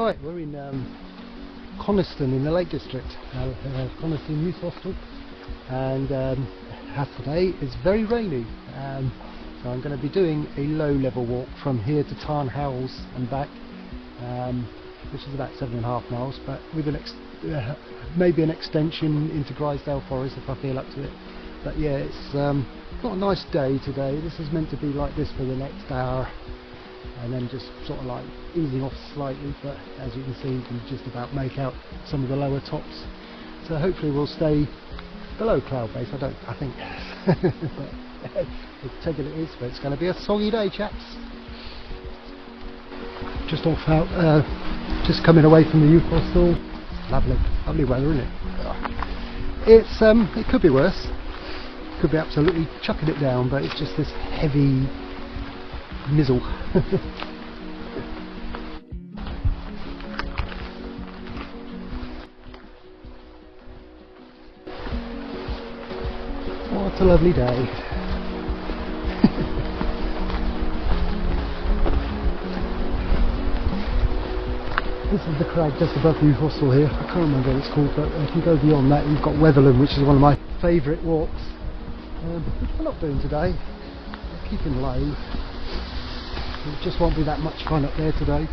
Right, we're in Coniston in the Lake District, Coniston Youth Hostel, and as today is very rainy, so I'm going to be doing a low level walk from here to Tarn and back, which is about 7.5 miles, but with maybe an extension into Grizedale Forest if I feel up to it. But yeah, it's got a nice day today. This is meant to be like this for the next hour, and then just sort of like easing off slightly, but as you can see you can just about make out some of the lower tops, so hopefully we'll stay below cloud base. I think but take it is, but it's going to be a soggy day, chaps. Just just coming away from the youth hostel. Lovely weather, isn't it? It could be worse, could be absolutely chucking it down, but it's just this heavy mizzle. What a lovely day. This is the crag just above the hostel here. I can't remember what it's called, but if you go beyond that you've got Weatherland, which is one of my favourite walks, which we're not doing today. We're keeping low. It just won't be that much fun up there today.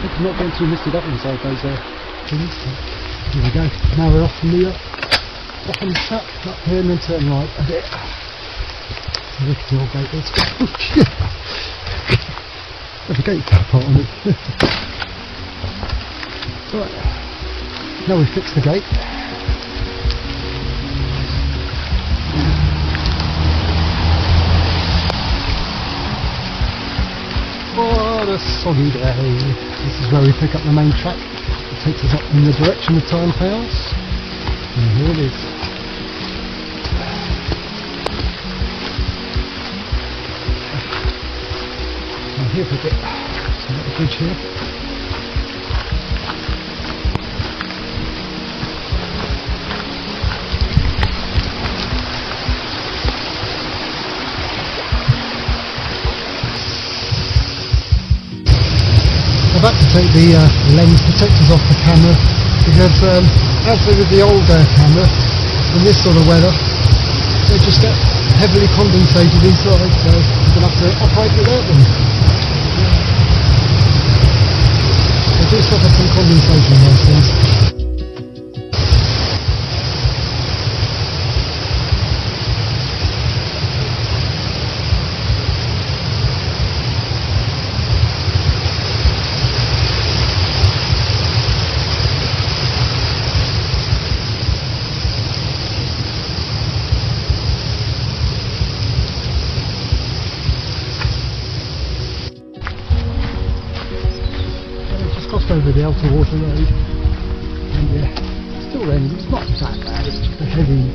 It's not getting too misted up inside those things. Here we go. Now we're off from the track up here and then turn right a bit. Look at the old gate. Let's go. There's a gate part on it. Right. Now we've fixed the gate. What a soggy day. This is where we pick up the main track. It takes us up in the direction of Tarn House. And here it is. Now here for a bit. So we've got the bridge here. I've had to take the lens protectors off the camera because as with the older camera, in this sort of weather, they just get heavily condensated inside, so I'm going to have to operate without them. They do suffer some condensation in those things. Crossed over the outer water road, and yeah, it's still raining. It's not that bad, it's just a heavy,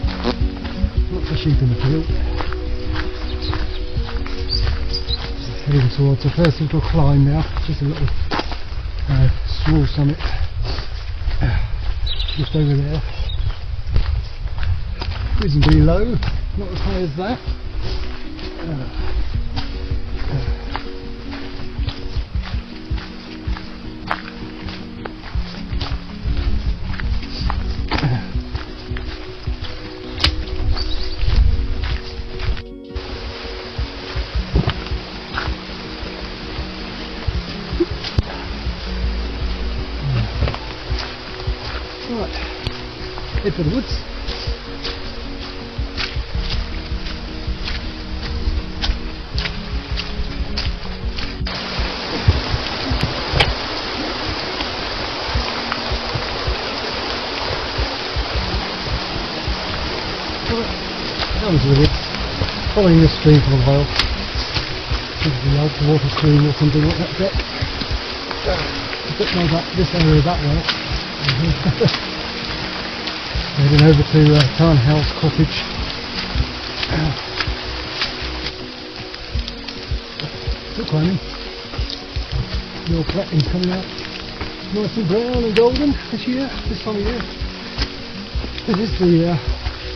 lots of sheep in the field. Just heading towards the first little climb now, just a little small summit just over there. Reasonably low, not as high as that. Right, head for the woods. Down to the woods, following the stream for a while. The old water stream or something like that bit. I don't know about this area that well. Heading over to Tarn House Cottage. Still climbing. The old platinum coming out nice and brown and golden this year, this time of year. This is the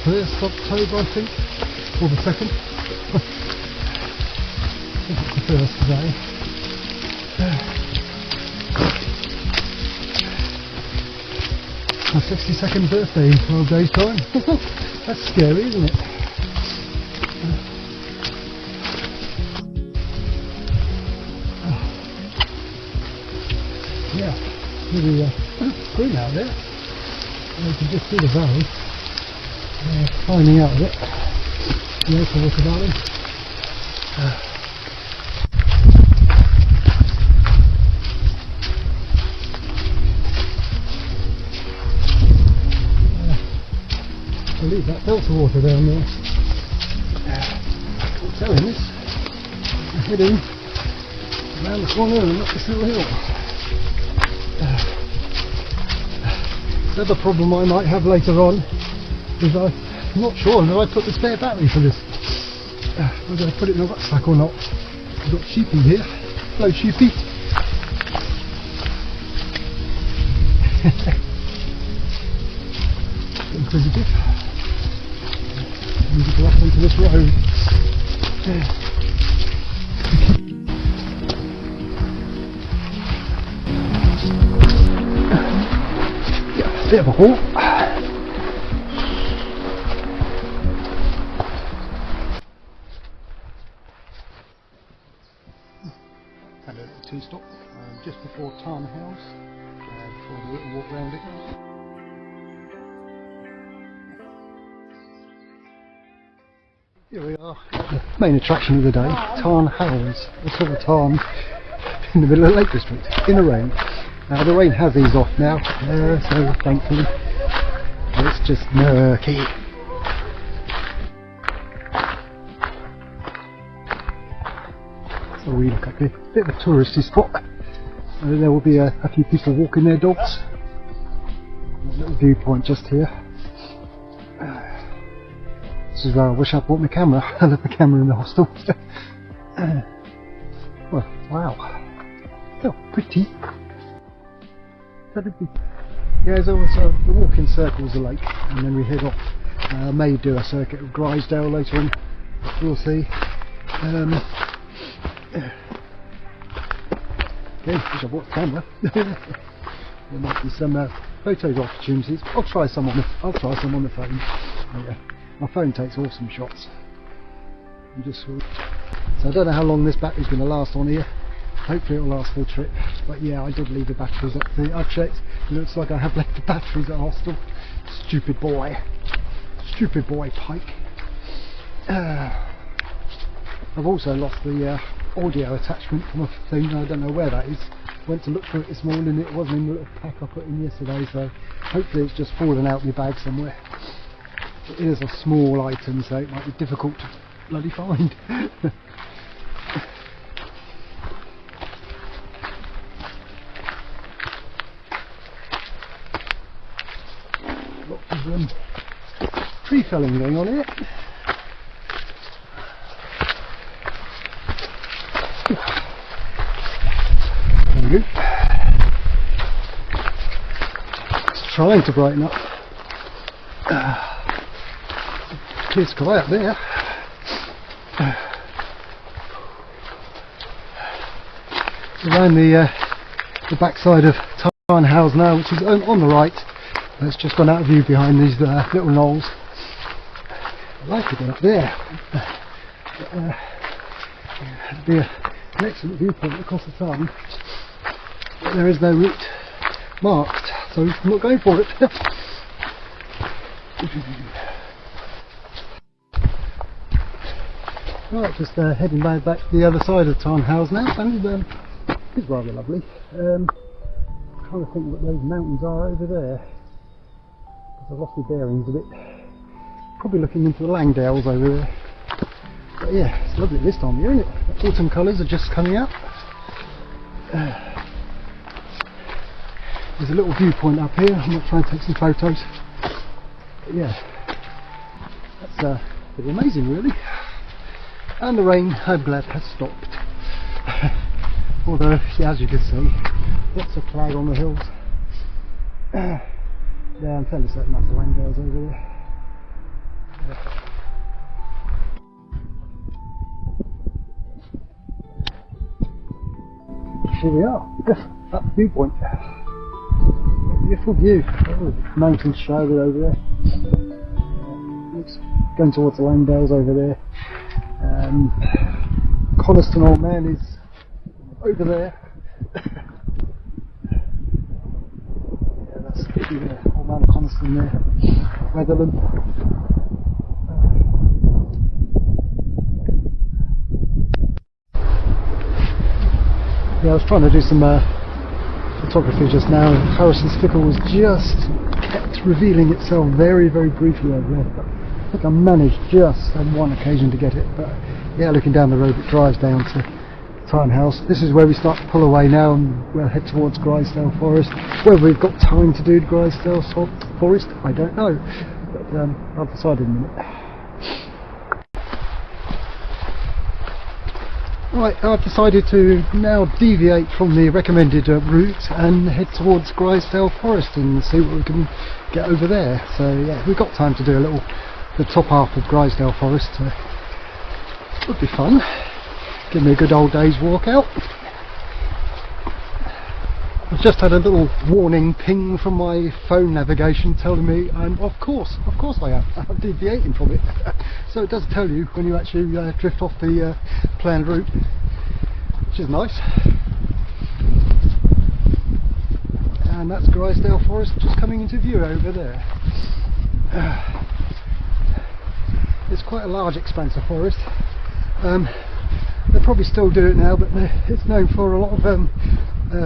1st October, I think. or the second. It's the first today. My 62nd birthday in 12 days time. That's scary, isn't it? Yeah, really green out there. You can just see the valley. Climbing out of it. Yeah, it's a water valley. I'll leave that filter water down there. I'm telling this. I'm heading around the corner and up this little hill. The other problem I might have later on is I'm not sure whether I put the spare battery for this. Whether I put it in a rucksack or not. I've got sheepy here. Hello sheepy. Inquisitive. Need to go up onto this road. Yeah, bit of a haul. Had a little tea stop just before Tarn House, before the little walk round it. Here we are, the main attraction of the day, Tarn House, the sort of Tarn in the middle of the Lake District, in the rain. The rain has eased off now, so thankfully it's just murky. So we look up here, bit of a touristy spot. There will be a few people walking their dogs. There's a little viewpoint just here. This is where I wish I brought my camera. I left the camera in the hostel. Well, wow. So pretty. Yeah, so we walk in circles the lake and then we head off. I may do a circuit of Grizedale later on. We'll see. Okay, wish I brought the camera. There might be some photo opportunities. I'll try some on the phone. Yeah. My phone takes awesome shots. So I don't know how long this battery's going to last on here. Hopefully it'll last full trip. But yeah, I did leave the batteries up there. I checked. It looks like I have left the batteries at hostel. Stupid boy. Stupid boy Pike. I've also lost the audio attachment from a thing. I don't know where that is. Went to look for it this morning. It wasn't in the little pack I put in yesterday. So hopefully it's just fallen out my bag somewhere. It is a small item, so it might be difficult to bloody find. Lots of tree felling going on here. There we go. It's trying to brighten up. Clear sky up there. Around the backside of Tarn House now, which is on the right. It's just gone out of view behind these little knolls. I'd like to get up there. It'd be an excellent viewpoint across the Tarn. But there is no route marked, so I'm not going for it. Right, just heading back to the other side of Tarn House now, and it's rather lovely. I'm trying to think what those mountains are over there. I've lost my bearings a bit. Probably looking into the Langdales over there. But yeah, it's lovely this time of year, isn't it? The autumn colours are just coming out. There's a little viewpoint up here. I'm not trying to take some photos. But yeah, that's pretty amazing really. And the rain, I'm glad, has stopped. Although, yeah, as you can see, lots of cloud on the hills. Yeah, I'm fairly certain that's the Langdales over there. Here we are, at the viewpoint. Beautiful view. Oh, mountains shadowed over there. Looks going towards the Langdales over there. Coniston Old Man is over there. Yeah, that's the Old Man of Coniston there. Weatherland. Yeah, I was trying to do some photography just now, and Harrison's Fickle was just kept revealing itself very, very briefly over there. But I think I managed just on one occasion to get it. But yeah, looking down the road, it drives down to Tarn House. This is where we start to pull away now, and we'll head towards Grizedale Forest. Whether we've got time to do Grizedale Forest, I don't know. But I'll decide in a minute. Right, I've decided to now deviate from the recommended route and head towards Grizedale Forest and see what we can get over there. So yeah, we've got time to do the top half of Grizedale Forest. Would be fun. Give me a good old day's walk out. I've just had a little warning ping from my phone navigation telling me of course I am. I'm deviating from it. So it does tell you when you actually drift off the planned route, which is nice. And that's Grizedale Forest just coming into view over there. It's quite a large expanse of forest. They probably still do it now, but it's known for a lot of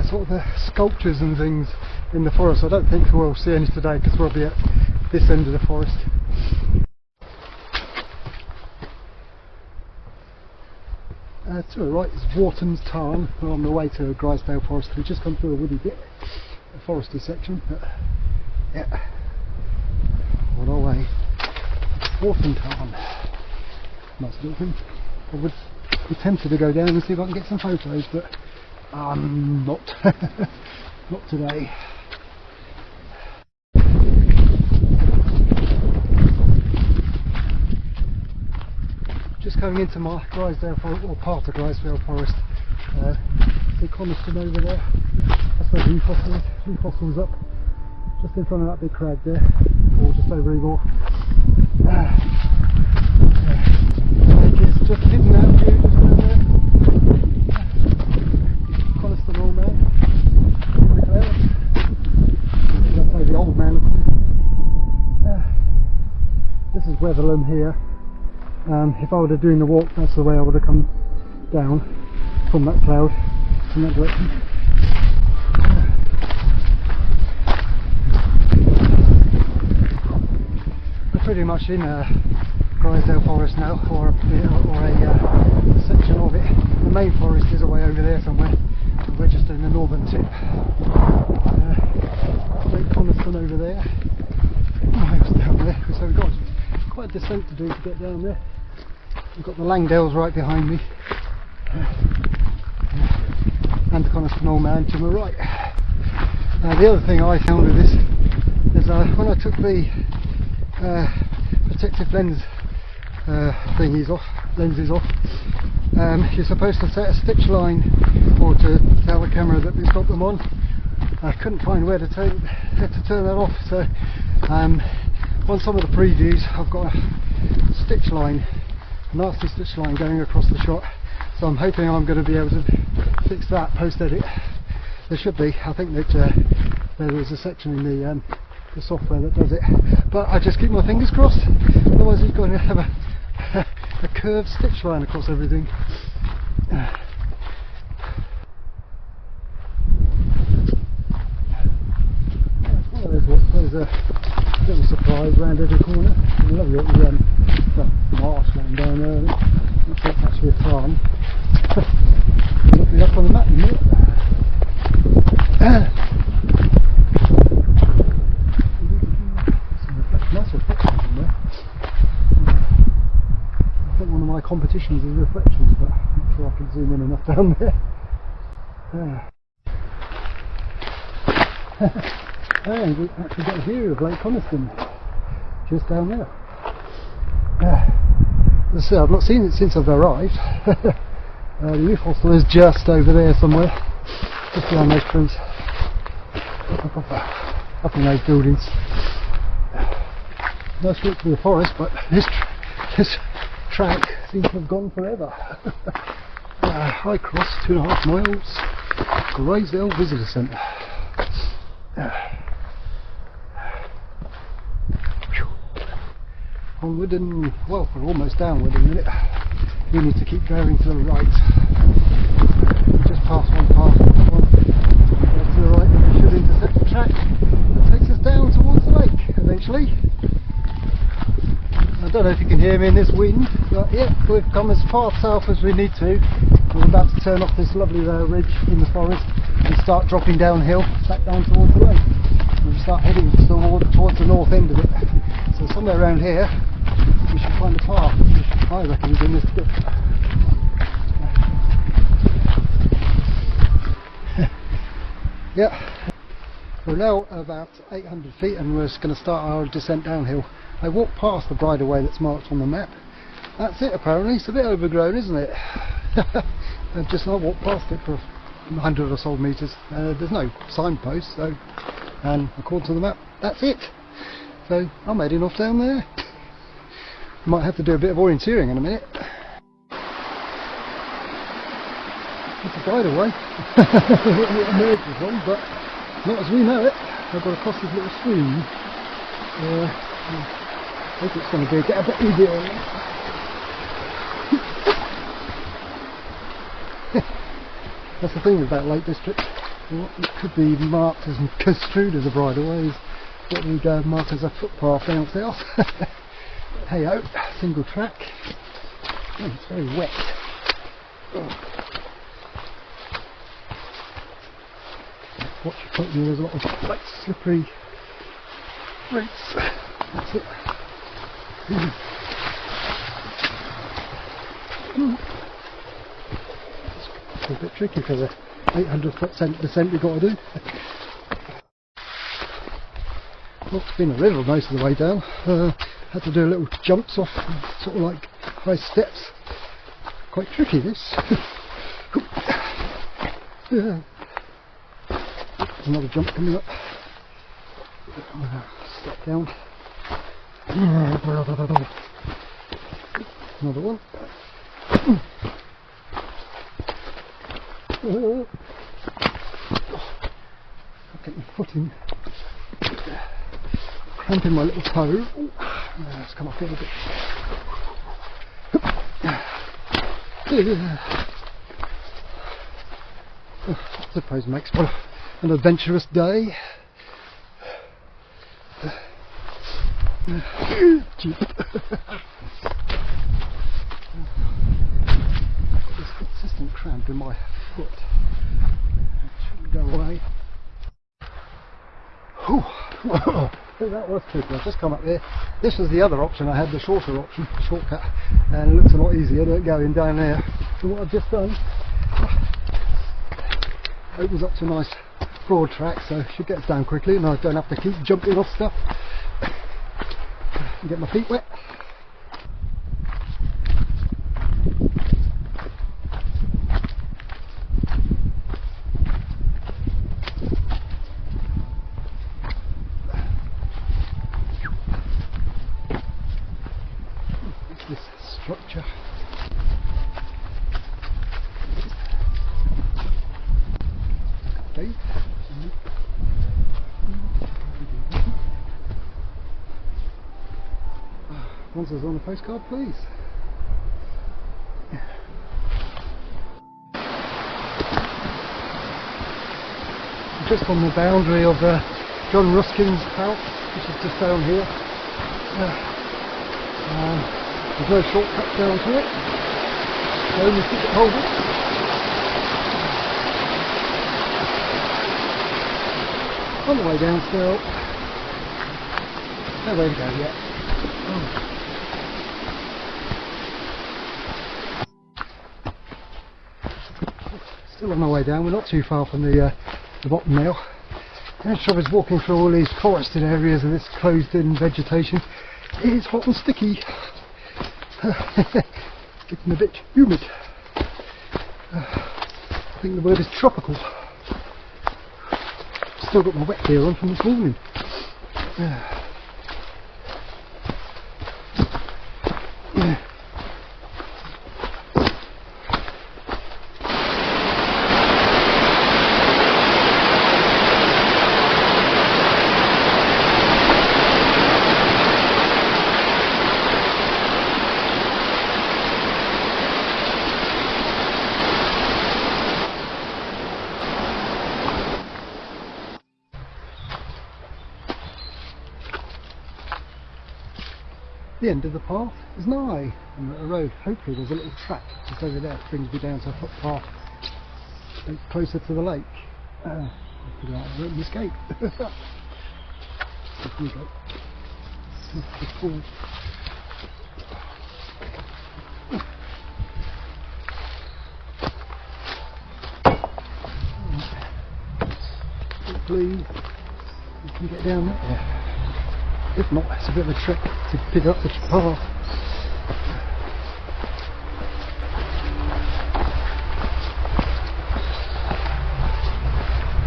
sort of sculptures and things in the forest. I don't think we'll see any today because we'll be at this end of the forest. To the right is Wharton's Tarn. We're on the way to Grizedale Forest. We've just come through a woody bit, a foresty section. But yeah, on our way. Wharton Tarn. Nice little thing. I would be tempted to go down and see if I can get some photos, but not. Not today. Just coming into my Grizedale Forest, or part of Grizedale Forest. See Coniston over there. That's where Newfossil is. Newfossil's up just in front of that big crag there, or just over Eagle. It's just hidden that view just down there. Coniston Old Man. That's where the Old Man. This is Weatherland here. If I were doing the walk, that's the way I would have come down from that cloud, from that direction. We're pretty much in Grizedale Forest now, or a section of it. The main forest is away over there somewhere. We're just in the northern tip. Lake Coniston over there. Miles down there. So we've got quite a descent to do to get down there. We've got the Langdales right behind me, and the Coniston Old Man to my right. The other thing I found with this is when I took the protective lenses off, you're supposed to set a stitch line or to tell the camera that it's got them on. I couldn't find where to turn that off, so on some of the previews I've got a stitch line, a nasty stitch line going across the shot, so I'm hoping I'm going to be able to fix that post edit. There should be. I think that there's a section in the software that does it, but I just keep my fingers crossed, otherwise you're going to have a curved stitch line across everything. There's a little surprise round every corner. A lovely little marshland down there. Looks like it's actually a farm. Look me up on the map, isn't it? Nice reflections in there. I think one of my competitions is reflections, but I'm not sure I can zoom in enough down there. And we actually got a view of Lake Coniston just down there. As I say, I've not seen it since I've arrived. The Newfossil is just over there somewhere. just behind those trees, up in those buildings. Nice walk through the forest, but this track seems to have gone forever. High Cross, 2.5 miles, Grizedale Visitor Centre. Onward and, well, we're almost downward in a minute. We need to keep driving to the right. Just past one path, to the right, and we should intersect the track that takes us down towards the lake eventually. I don't know if you can hear me in this wind, but yeah, we've come as far south as we need to. We're about to turn off this lovely ridge in the forest and start dropping downhill, back down towards the lake. We'll start heading towards the north end of it. So somewhere around here we should find a path. I reckon we're in this bit. Yeah, we're now about 800 feet and we're just going to start our descent downhill. I walked past the bridleway that's marked on the map. That's it apparently. It's a bit overgrown, isn't it? I've just not walked past it for 100 or so metres. There's no signpost, so, and according to the map, that's it. So I'm heading off down there. Might have to do a bit of orienteering in a minute. It's a bridleway. It emerges on, but not as we know it. I've got to cross this little stream. I think it's going to get a bit easier on that. That's the thing with that Lake District. It could be marked as construed as a bridleway, is what we go mark as a footpath down south. Hey ho, single track. Oh, it's very wet. Oh. Watch your foot, there's a lot of quite slippery roots. That's it. It's a bit tricky for the 800-foot descent we've got to do. Well, it's been a river most of the way down. Had to do little jumps off, sort of like high steps. Quite tricky this. Another jump coming up. Step down. Another one. Get my foot in. Cramping my little toe. Let's come up here a bit. I suppose it makes for an adventurous day. This consistent cramp in my foot. It shouldn't go away. That was tricky. I've just come up here. This was the other option. I had the shorter option, shortcut, and it looks a lot easier than going down there. And what I've just done, opens up to a nice broad track, so it should get us down quickly, and I don't have to keep jumping off stuff and get my feet wet. What's this structure? Okay. Answers on the postcard, please. Just on the boundary of John Ruskin's house, which is just down here. There's no shortcut down to it, so only ticket holders. On the way down still. No way to go yet. Oh. Still on my way down. We're not too far from the bottom now. The trouble is walking through all these forested areas and this closed in vegetation. It is hot and sticky. Getting a bit humid. I think the word is tropical. still got my wet gear on from this morning. The end of the path is nigh, and a road. Hopefully there's a little track just over there that brings me down to a footpath closer to the lake. Hopefully I won't escape. Here we go. The pool. Hopefully you can get down there. If not, it's a bit of a trick to pick up the path.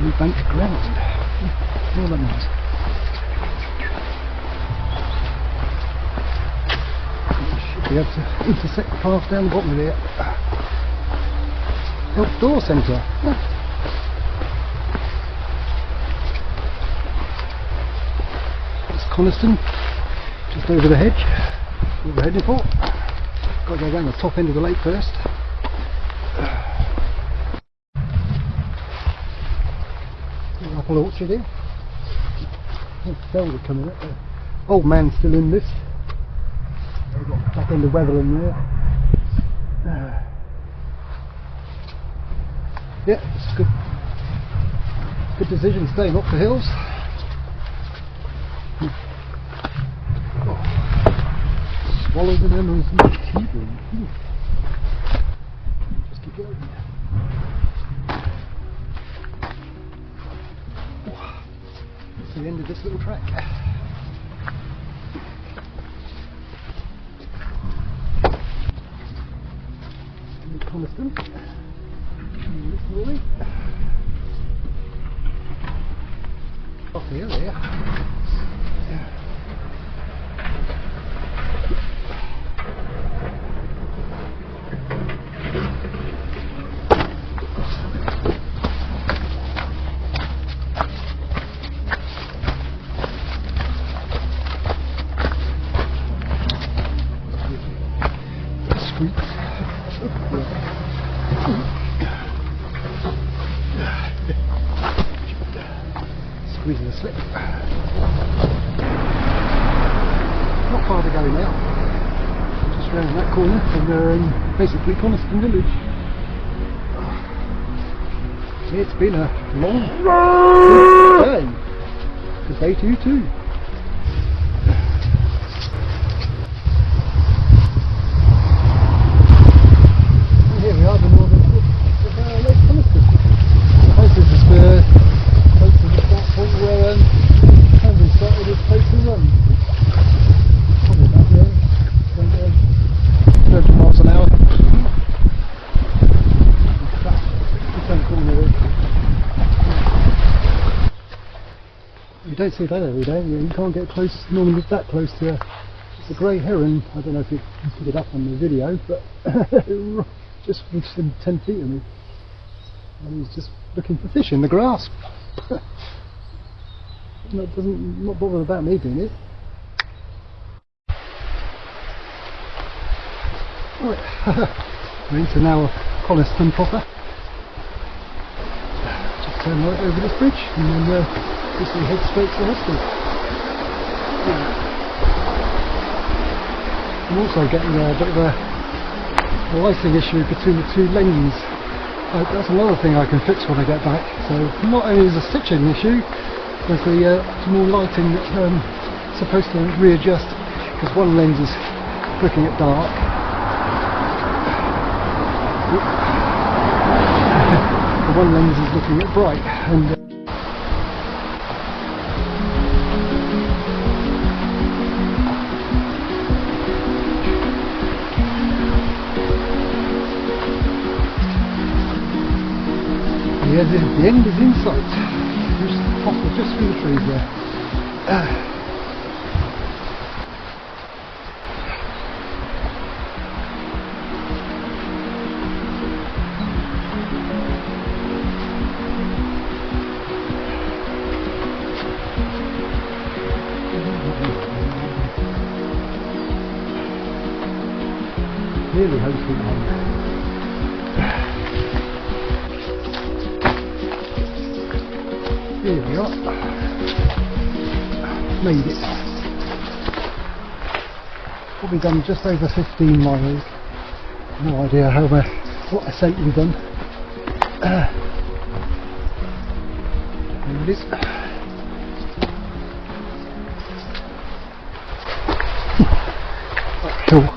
New bank ground. More than nice. Should be able to intersect the path down the bottom of here. Outdoor centre. Coniston, just over the hedge, what we're heading for. Got to go around the top end of the lake first. Apple orchard here. Velvet coming up there. Old man's still in this. We've got back end of Weatherland there. Yeah, it's good decision staying up the hills. Swallows and emeralds and tea. Just keep going. That's the end of this little track. Coniston. Off here, there. Squeezing the slip. Not far to go now. Just round that corner and we're in basically Coniston village. It's been a long day. Good day to you too. Here we are, the northern tip of Lake Coniston. I hope this is close to the start point where Henry started his place to run. Probably about there. 30 miles an hour. You don't see that every day. You can't get close, normally that close to a grey heron. I don't know if you can pick it up on the video, but just within 10 feet of me. And he's just looking for fish in the grass. Not bothered about me doing it. Right, we're into now Coniston proper. Just turn right over this bridge and then just head straight to the hospital. I'm also getting a bit of a lighting issue between the two lanes. That's another thing I can fix when I get back. So not only is a stitching issue, there's the small lighting that's supposed to readjust because one lens is looking at dark. The one lens is looking at bright. And the end is in sight. popped just through the trees there. Really hosting on. Here we are. Made it. Probably done just over 15 miles. No idea what ascent we've done. There it is. Uphill.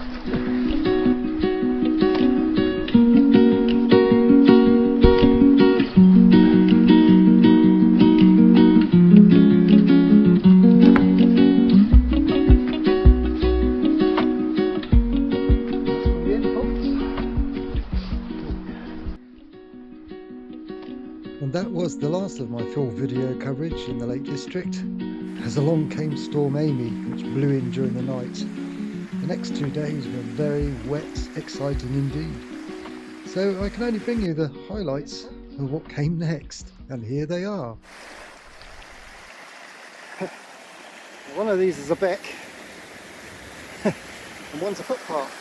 And that was the last of my full video coverage in the Lake District, as along came Storm Amy, which blew in during the night. The next 2 days were very wet, exciting indeed. So I can only bring you the highlights of what came next, and here they are. One of these is a beck, and one's a footpath.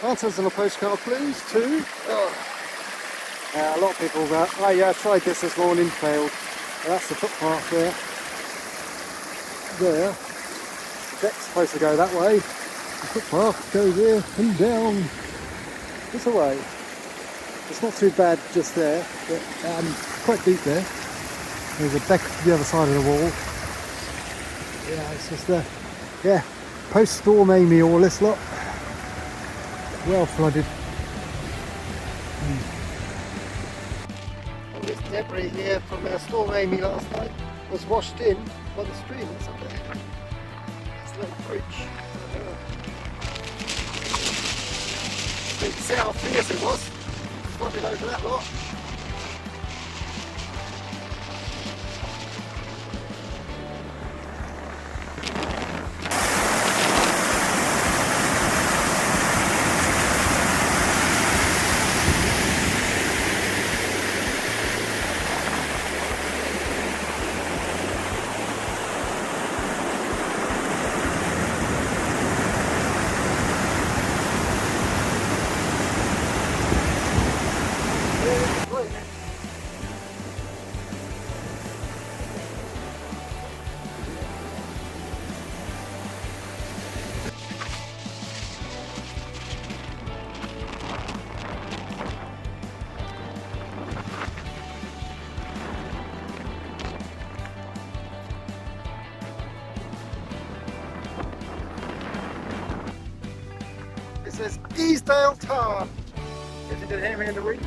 Answers on a postcard please, 2. A lot of people I tried this morning, failed. That's the footpath there. There. The deck's supposed to go that way. The footpath goes here and down. This away. It's not too bad just there, but quite deep there. There's a beck to the other side of the wall. Yeah, it's just post-storm Amy all this lot. Well flooded. This debris here from Storm Amy last night was washed in by the stream that's up there. This little bridge. You can see how fierce it was. Flooded over that lot. It says Grizedale Tarn. If you can hear me in the wind.